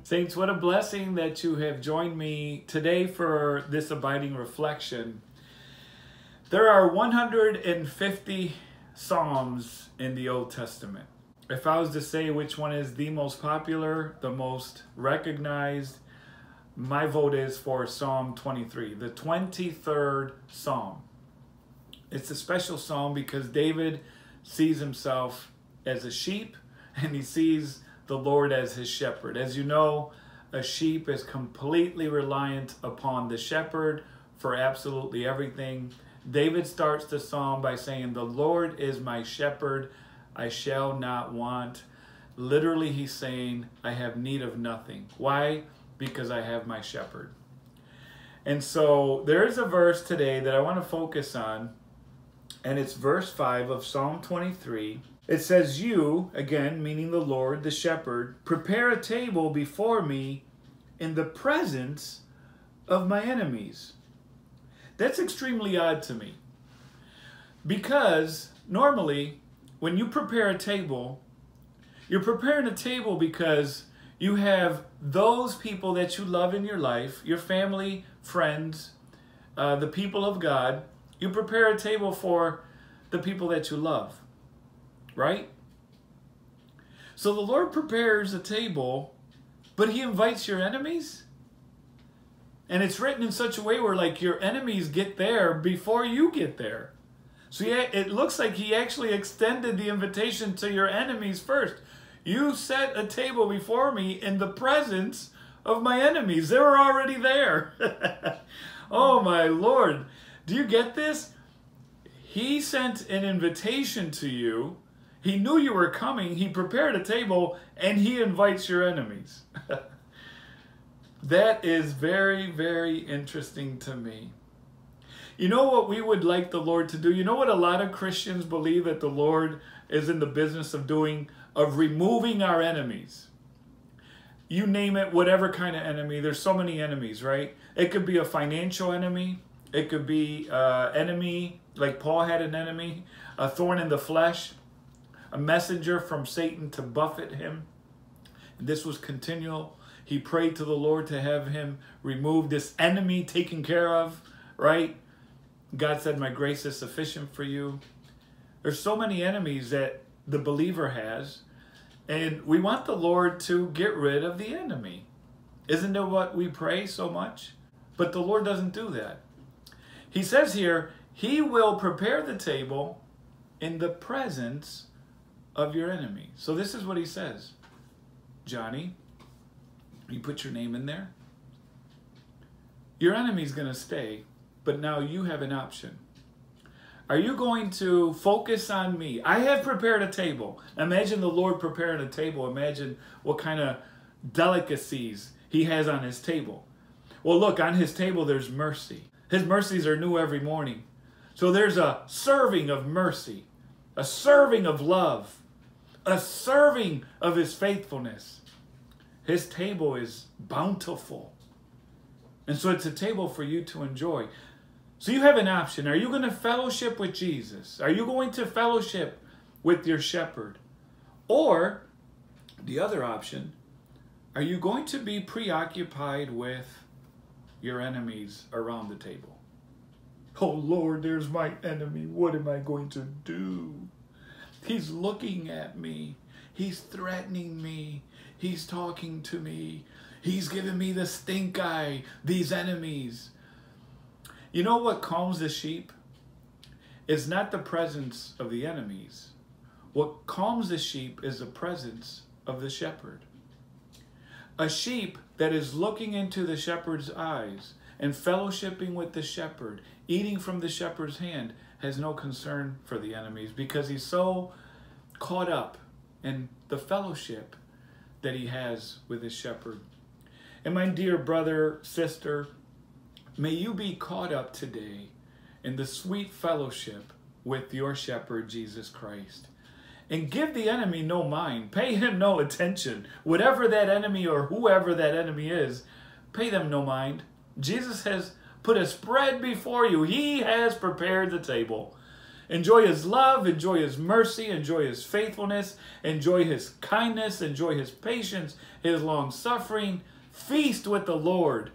Saints, what a blessing that you have joined me today for this abiding reflection. There are 150 Psalms in the Old Testament. If I was to say which one is the most popular, the most recognized, my vote is for Psalm 23, the 23rd Psalm. It's a special psalm because David sees himself as a sheep and he sees the Lord as his shepherd. As you know, a sheep is completely reliant upon the shepherd for absolutely everything. David starts the psalm by saying, "The Lord is my shepherd, I shall not want." Literally, he's saying, I have need of nothing. Why? Because I have my shepherd. And so there is a verse today that I want to focus on, and it's verse 5 of Psalm 23. It says, "You," again, meaning the Lord, the shepherd, "prepare a table before me in the presence of my enemies." That's extremely odd to me. Because normally, when you prepare a table, you're preparing a table because you have those people that you love in your life, your family, friends, the people of God. You prepare a table for the people that you love. Right? So the Lord prepares a table, but he invites your enemies? And it's written in such a way where like your enemies get there before you get there. So yeah, it looks like he actually extended the invitation to your enemies first. You set a table before me in the presence of my enemies. They were already there. Oh my Lord. Do you get this? He sent an invitation to you. He knew you were coming. He prepared a table and he invites your enemies. That is very, very interesting to me. You know what we would like the Lord to do? You know what a lot of Christians believe that the Lord is in the business of doing? Of removing our enemies. You name it, whatever kind of enemy. There's so many enemies, right? It could be a financial enemy. It could be an enemy, like Paul had an enemy, a thorn in the flesh, a messenger from Satan to buffet him. And this was continual. He prayed to the Lord to have him remove this enemy taken care of, right? God said, "My grace is sufficient for you." There's so many enemies that the believer has, and we want the Lord to get rid of the enemy. Isn't that what we pray so much? But the Lord doesn't do that. He says here, he will prepare the table in the presence of your enemy. So this is what he says. Johnny, you put your name in there. Your enemy's going to stay, but now you have an option. Are you going to focus on me? I have prepared a table. Imagine the Lord preparing a table. Imagine what kind of delicacies he has on his table. Well, look, on his table there's mercy. His mercies are new every morning. So there's a serving of mercy, a serving of love, a serving of his faithfulness. His table is bountiful. And so it's a table for you to enjoy. So you have an option. Are you going to fellowship with Jesus? Are you going to fellowship with your shepherd? Or, the other option, are you going to be preoccupied with your enemies around the table? Oh Lord, there's my enemy. What am I going to do? He's looking at me. He's threatening me. He's talking to me. He's giving me the stink eye, these enemies. You know what calms the sheep? It's not the presence of the enemies. What calms the sheep is the presence of the shepherd. A sheep that is looking into the shepherd's eyes and fellowshipping with the shepherd, eating from the shepherd's hand, has no concern for the enemies because he's so caught up in the fellowship that he has with his shepherd. And my dear brother, sister, may you be caught up today in the sweet fellowship with your shepherd, Jesus Christ. And give the enemy no mind. Pay him no attention. Whatever that enemy or whoever that enemy is, pay them no mind. Jesus has put a spread before you. He has prepared the table. Enjoy his love, enjoy his mercy, enjoy his faithfulness, enjoy his kindness, enjoy his patience, his long suffering. Feast with the Lord.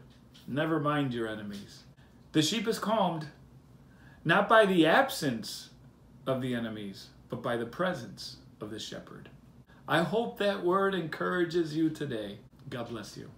Never mind your enemies. The sheep is calmed, not by the absence of the enemies, but by the presence of the shepherd. I hope that word encourages you today. God bless you.